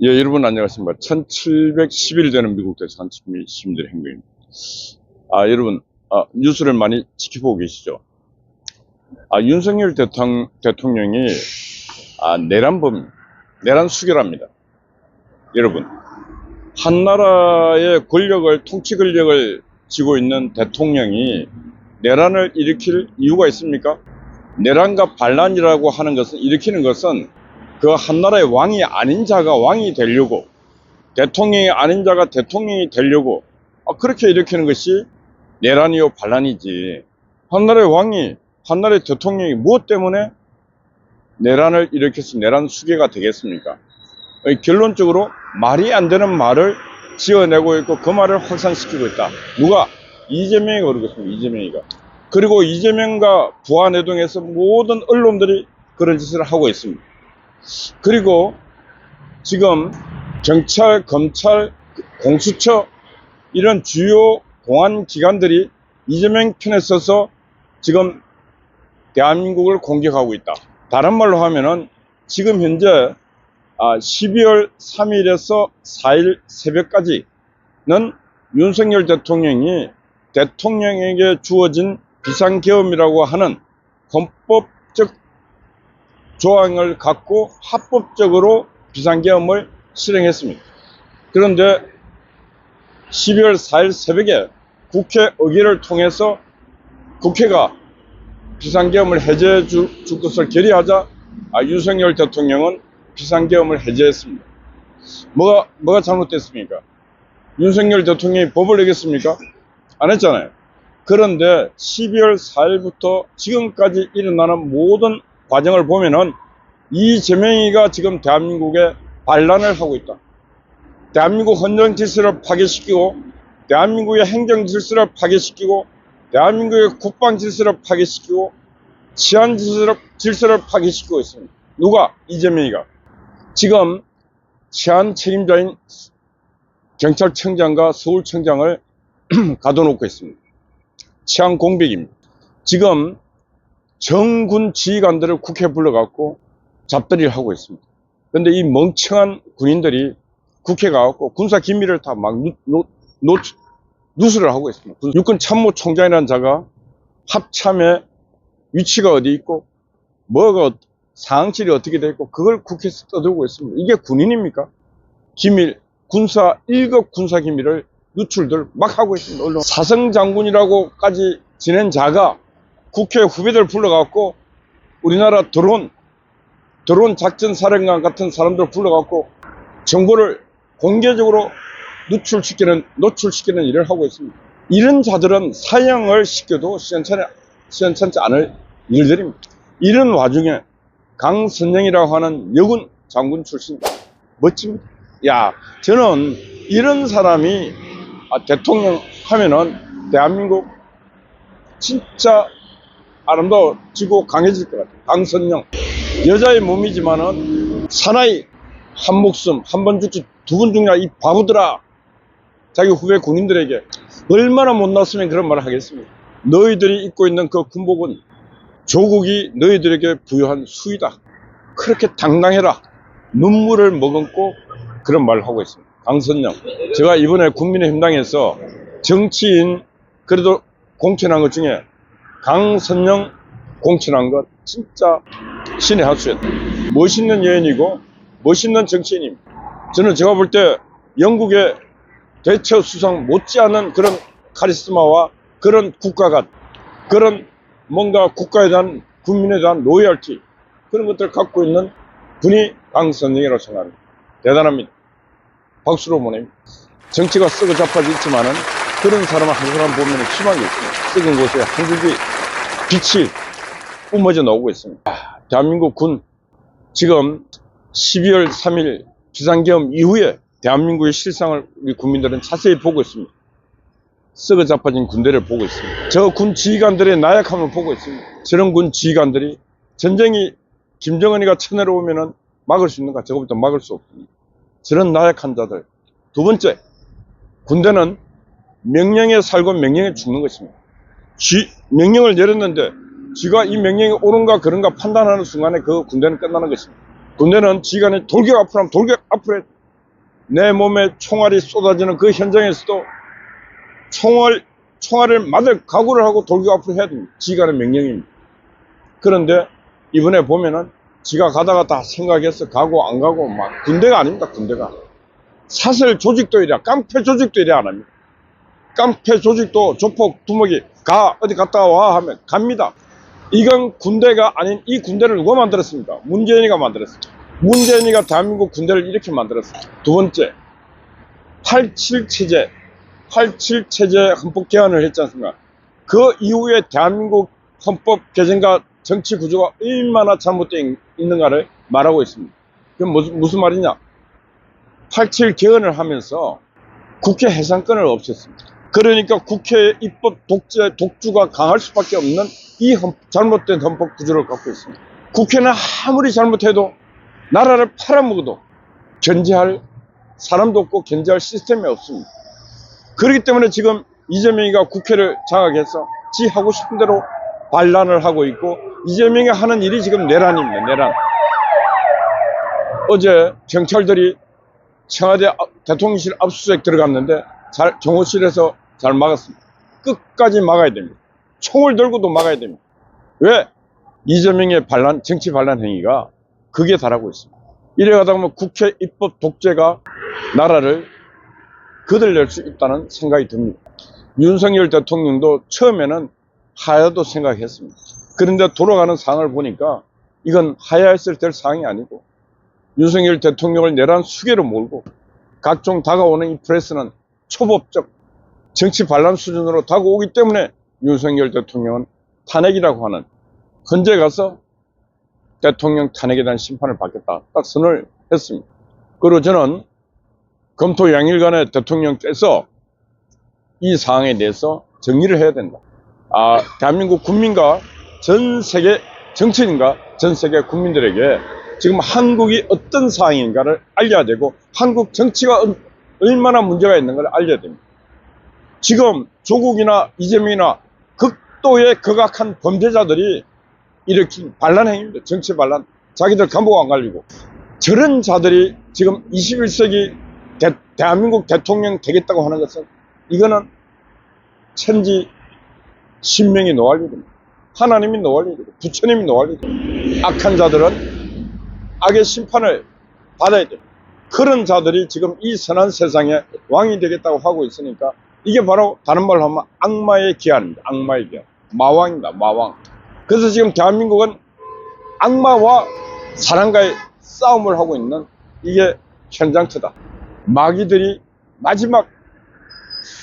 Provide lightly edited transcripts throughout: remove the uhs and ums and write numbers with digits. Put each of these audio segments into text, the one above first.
예, 여러분 안녕하십니까. 1710일 되는 미국 대선미 시민들의 행동입니다. 여러분, 뉴스를 많이 지켜보고 계시죠? 윤석열 대통령이, 내란 수결합니다. 여러분, 한 나라의 통치 권력을 쥐고 있는 대통령이 내란을 일으킬 이유가 있습니까? 내란과 반란이라고 하는 것은, 일으키는 것은 그 한 나라의 왕이 아닌 자가 왕이 되려고, 대통령이 아닌 자가 대통령이 되려고, 그렇게 일으키는 것이 내란이요 반란이지. 한 나라의 왕이, 한 나라의 대통령이 무엇 때문에 내란을 일으켜서 내란 수계가 되겠습니까? 결론적으로 말이 안 되는 말을 지어내고 있고, 그 말을 확산시키고 있다. 누가? 이재명이가 그러고 있습니다. 이재명이가. 그리고 이재명과 부하내동에서 모든 언론들이 그런 짓을 하고 있습니다. 그리고 지금 경찰, 검찰, 공수처 이런 주요 공안 기관들이 이재명 편에 서서 지금 대한민국을 공격하고 있다. 다른 말로 하면은 지금 현재 12월 3일에서 4일 새벽까지는 윤석열 대통령이 대통령에게 주어진 비상계엄이라고 하는 헌법적 조항을 갖고 합법적으로 비상계엄을 실행했습니다. 그런데 12월 4일 새벽에 국회 의결을 통해서 국회가 비상계엄을 해제해 줄 것을 결의하자 윤석열 대통령은 비상계엄을 해제했습니다. 뭐가 잘못됐습니까? 윤석열 대통령이 법을 어겼습니까? 안 했잖아요. 그런데 12월 4일부터 지금까지 일어나는 모든 과정을 보면은 이재명이가 지금 대한민국에 반란을 하고 있다. 대한민국 헌정 질서를 파괴시키고, 대한민국의 행정 질서를 파괴시키고, 대한민국의 국방 질서를 파괴시키고, 치안 질서를 파괴시키고 있습니다. 누가? 이재명이가. 지금 치안 책임자인 경찰청장과 서울청장을 가둬놓고 있습니다. 치안 공백입니다. 지금 정군 지휘관들을 국회에 불러갖고 잡들이를 하고 있습니다. 그런데 이 멍청한 군인들이 국회 가갖고 군사 기밀을 다 막 누설을 하고 있습니다. 육군 참모총장이라는 자가 합참의 위치가 어디 있고, 상황실이 어떻게 돼 있고, 그걸 국회에서 떠들고 있습니다. 이게 군인입니까? 기밀, 1급 군사 기밀을 누출들 막 하고 있습니다. 언론. 사성장군이라고까지 지낸 자가 국회 후배들 불러갖고 우리나라 드론 작전사령관 같은 사람들 불러갖고 정보를 공개적으로 노출시키는 일을 하고 있습니다. 이런 자들은 사형을 시켜도 시원찮지 않을 일들입니다. 이런 와중에 강선영이라고 하는 여군 장군 출신, 멋집니다. 저는 이런 사람이 대통령 하면은 대한민국 진짜 아름다워지고 강해질 것 같아요. 강선영. 여자의 몸이지만은 사나이, 한 목숨, 한 번 죽지 두 번 죽냐, 이 바보들아. 자기 후배 군인들에게 얼마나 못났으면 그런 말을 하겠습니까? 너희들이 입고 있는 그 군복은 조국이 너희들에게 부여한 수의다. 그렇게 당당해라. 눈물을 머금고 그런 말을 하고 있습니다. 강선영. 제가 이번에 국민의힘당에서 정치인 그래도 공천한 것 중에 강선영 공천한 것 진짜 신의 한 수였다. 멋있는 여인이고 멋있는 정치인입니다. 저는 제가 볼 때 영국의 대처 수상 못지않은 그런 카리스마와 그런 국가관, 그런 뭔가 국가에 대한, 국민에 대한 로열티, 그런 것들을 갖고 있는 분이 강선영이라고 생각합니다. 대단합니다. 박수로 보냅니다. 정치가 썩어 자빠져 있지만은 그런 사람을 한 사람 보면 희망이 있습니다. 썩은 곳에 한 줄기 빛이 뿜어져 나오고 있습니다. 대한민국 군, 지금 12월 3일 비상계엄 이후에 대한민국의 실상을 우리 국민들은 자세히 보고 있습니다. 썩어 자빠진 군대를 보고 있습니다. 저 군 지휘관들의 나약함을 보고 있습니다. 저런 군 지휘관들이 전쟁이 김정은이가 쳐내려오면은 막을 수 있는가? 저거부터 막을 수 없습니다. 저런 나약한 자들. 두 번째, 군대는 명령에 살고 명령에 죽는 것입니다. 명령을 내렸는데 지가 이 명령이 옳은가 그런가 판단하는 순간에 그 군대는 끝나는 것입니다. 군대는 지휘관이 돌격 앞으로 하면 돌격 앞으로 해. 내 몸에 총알이 쏟아지는 그 현장에서도 총알을 맞을 각오를 하고 돌격 앞으로 해야 됩니다. 지휘관의 명령입니다. 그런데 이번에 보면은 지가 가다가 다 생각해서 가고 안 가고 막 군대가 아닙니다. 군대가 사설 조직도 이래, 깡패 조직도 이래 안 합니다. 깡패 조직도 조폭 두목이 가 어디 갔다 와 하면 갑니다. 이건 군대가 아닌 이 군대를 누가 만들었습니까? 문재인이가 만들었습니다. 문재인이가 대한민국 군대를 이렇게 만들었습니다. 두 번째, 87체제 헌법 개헌을 했지 않습니까? 그 이후에 대한민국 헌법 개정과 정치 구조가 얼마나 잘못되어 있는가를 말하고 있습니다. 그럼 무슨 말이냐? 87 개헌을 하면서 국회 해산권을 없앴습니다. 그러니까 국회의 입법 독주가 강할 수밖에 없는 이 잘못된 헌법 구조를 갖고 있습니다. 국회는 아무리 잘못해도 나라를 팔아먹어도 견제할 사람도 없고 견제할 시스템이 없습니다. 그렇기 때문에 지금 이재명이가 국회를 장악해서 지 하고 싶은 대로 반란을 하고 있고, 이재명이 하는 일이 지금 내란입니다. 내란. 어제 경찰들이 청와대 대통령실 압수수색 들어갔는데 경호실에서 잘 막았습니다. 끝까지 막아야 됩니다. 총을 들고도 막아야 됩니다. 왜? 이재명의 정치 반란 행위가 극에 달하고 있습니다. 이래가다 보면 국회 입법 독재가 나라를 거들낼 수 있다는 생각이 듭니다. 윤석열 대통령도 처음에는 하야도 생각했습니다. 그런데 돌아가는 상황을 보니까 이건 하야했을 될 상황이 아니고, 윤석열 대통령을 내란 수계로 몰고 각종 다가오는 이 프레스는 초법적 정치 반란 수준으로 다가오기 때문에 윤석열 대통령은 탄핵이라고 하는, 헌재 가서 대통령 탄핵에 대한 심판을 받겠다 딱 선언을 했습니다. 그리고 저는 검토 양일간의 대통령께서 이 사항에 대해서 정리를 해야 된다. 대한민국 국민과 전 세계 정치인과 전 세계 국민들에게 지금 한국이 어떤 상황인가를 알려야 되고, 한국 정치가 얼마나 문제가 있는가를 알려야 됩니다. 지금 조국이나 이재명이나 극도의 극악한 범죄자들이 일으킨 반란 행위입니다. 정치 반란. 자기들 감옥 안 갈리고. 저런 자들이 지금 21세기 대한민국 대통령 되겠다고 하는 것은, 이거는 천지 신명이 노할 일입니다. 하나님이 노할 일이고 부처님이 노할 일입니다. 악한 자들은 악의 심판을 받아야 됩니다. 그런 자들이 지금 이 선한 세상에 왕이 되겠다고 하고 있으니까, 이게 바로 다른 말로 하면 악마의 기한입니다. 악마의 기한. 마왕입니다. 마왕. 그래서 지금 대한민국은 악마와 사랑과의 싸움을 하고 있는, 이게 현장터다. 마귀들이 마지막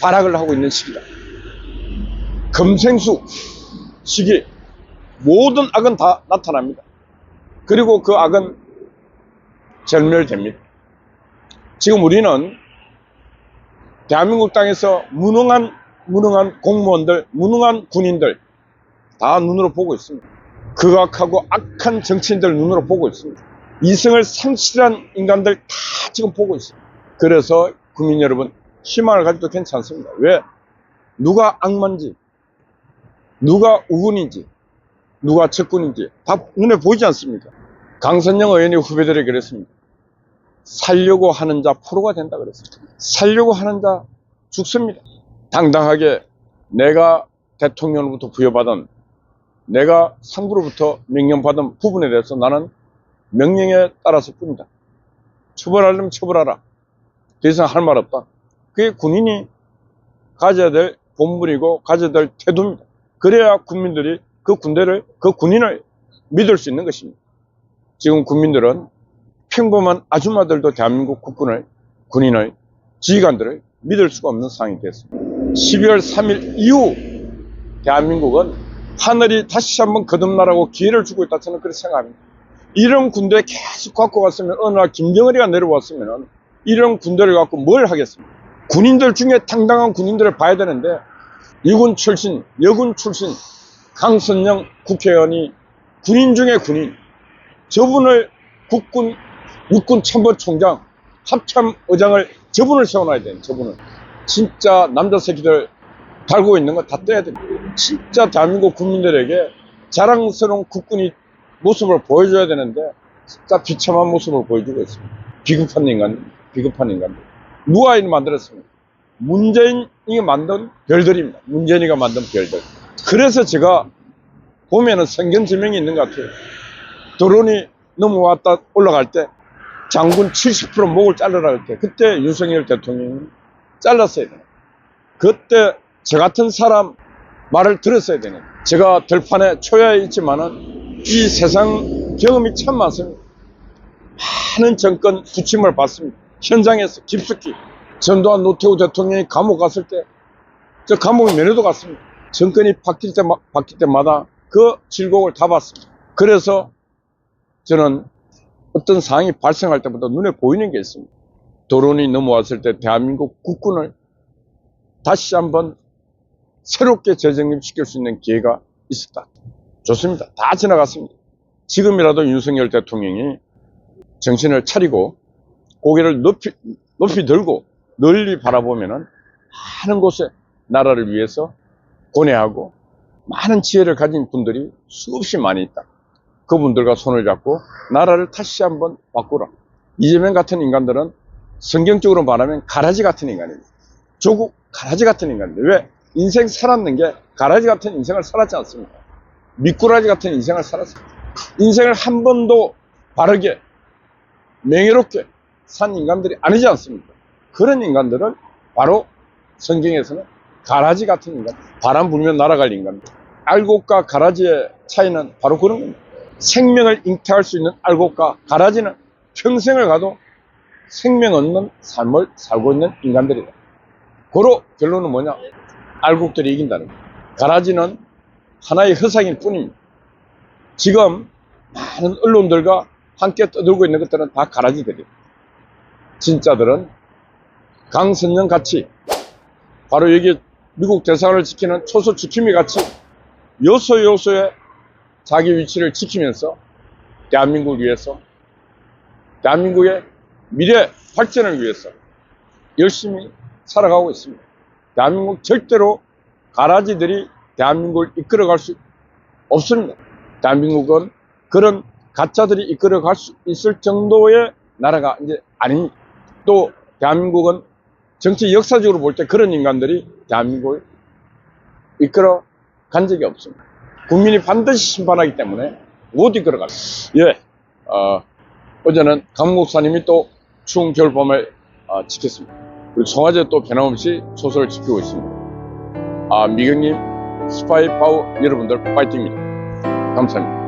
발악을 하고 있는 시기다. 금생수 시기, 모든 악은 다 나타납니다. 그리고 그 악은 절멸됩니다. 지금 우리는 대한민국 땅에서 무능한 공무원들, 무능한 군인들 다 눈으로 보고 있습니다. 극악하고 악한 정치인들 눈으로 보고 있습니다. 이성을 상실한 인간들 다 지금 보고 있습니다. 그래서 국민 여러분, 희망을 가져도 괜찮습니다. 왜? 누가 악마인지, 누가 우군인지, 누가 적군인지 다 눈에 보이지 않습니까? 강선영 의원이 후배들에게 그랬습니다. 살려고 하는 자 포로가 된다 그랬습니다. 살려고 하는 자 죽습니다. 당당하게 내가 대통령으로부터 부여받은, 내가 상부로부터 명령받은 부분에 대해서 나는 명령에 따라서 뿐이다. 처벌하려면 처벌하라. 더 이상 할 말 없다. 그게 군인이 가져야 될 본분이고 가져야 될 태도입니다. 그래야 국민들이 그 군인을 믿을 수 있는 것입니다. 지금 국민들은 평범한 아줌마들도 대한민국 국군을, 군인을, 지휘관들을 믿을 수가 없는 상황이 됐습니다. 12월 3일 이후 대한민국은 하늘이 다시 한번 거듭나라고 기회를 주고 있다, 저는 그렇게 생각합니다. 이런 군대 계속 갖고 갔으면, 어느 날 김정은이가 내려왔으면 이런 군대를 갖고 뭘 하겠습니까? 군인들 중에 당당한 군인들을 봐야 되는데, 육군 출신, 여군 출신 강선영 국회의원이 군인 중에 군인, 저분을 육군 참모총장, 합참의장을 저분을 세워놔야 돼요. 저분을. 진짜 남자 새끼들 달고 있는 거 다 떼야 됩니다. 진짜 대한민국 국민들에게 자랑스러운 국군이 모습을 보여줘야 되는데, 진짜 비참한 모습을 보여주고 있습니다. 비겁한 인간. 비겁한 인간들. 누가 이를 만들었습니까? 문재인이 만든 별들입니다. 문재인이가 만든 별들. 그래서 제가 보면은 성견지명이 있는 것 같아요. 드론이 넘어왔다 올라갈 때 장군 70% 목을 자르라 할 때 그때 윤석열 대통령이 잘랐어야 돼요. 그때 저 같은 사람 말을 들었어야 되는. 제가 들판에 초야에 있지만은 이 세상 경험이 참 많습니다. 많은 정권 부침을 받습니다. 현장에서 깊숙이. 전두환 노태우 대통령이 감옥 갔을 때 저 감옥에 면회도 갔습니다. 정권이 바뀔 때마다 그 질곡을 다 봤습니다. 그래서 저는 어떤 상황이 발생할 때마다 눈에 보이는 게 있습니다. 드론이 넘어왔을 때 대한민국 국군을 다시 한번 새롭게 재정립시킬 수 있는 기회가 있었다. 좋습니다. 다 지나갔습니다. 지금이라도 윤석열 대통령이 정신을 차리고 고개를 높이 들고 널리 바라보면은 많은 곳에 나라를 위해서 고뇌하고 많은 지혜를 가진 분들이 수없이 많이 있다. 그분들과 손을 잡고 나라를 다시 한번 바꾸라. 이재명 같은 인간들은 성경적으로 말하면 가라지 같은 인간입니다. 조국 가라지 같은 인간인데 왜? 인생 살았는 게 가라지 같은 인생을 살았지 않습니까? 미꾸라지 같은 인생을 살았습니다. 인생을 한 번도 바르게 명예롭게 산 인간들이 아니지 않습니까? 그런 인간들은 바로 성경에서는 가라지 같은 인간, 바람 불면 날아갈 인간들. 알곡과 가라지의 차이는 바로 그런 겁니다. 생명을 잉태할 수 있는 알곡과 가라지는 평생을 가도 생명 없는 삶을 살고 있는 인간들이다. 고로 결론은 뭐냐? 알곡들이 이긴다는 거예요. 가라지는 하나의 허상일 뿐입니다. 지금 많은 언론들과 함께 떠들고 있는 것들은 다 가라지들이에요. 진짜들은 강선영 같이 바로 여기 미국 대사관을 지키는 초소 지킴이 같이 요소요소에 자기 위치를 지키면서 대한민국을 위해서 대한민국의 미래 발전을 위해서 열심히 살아가고 있습니다. 대한민국 절대로 가라지들이 대한민국을 이끌어갈 수 없습니다. 대한민국은 그런 가짜들이 이끌어갈 수 있을 정도의 나라가 이제 아닙니다. 또 대한민국은 정치 역사적으로 볼 때 그런 인간들이 대한민국을 이끌어 간 적이 없습니다. 국민이 반드시 심판하기 때문에 못 이끌어갑니다. 예, 어제는 강 목사님이 또 추운 겨울밤을 지켰습니다. 그리고 송화제 또 변함없이 소설을 지키고 있습니다. 미경님, 스파이 파워 여러분들 파이팅입니다. 감사합니다.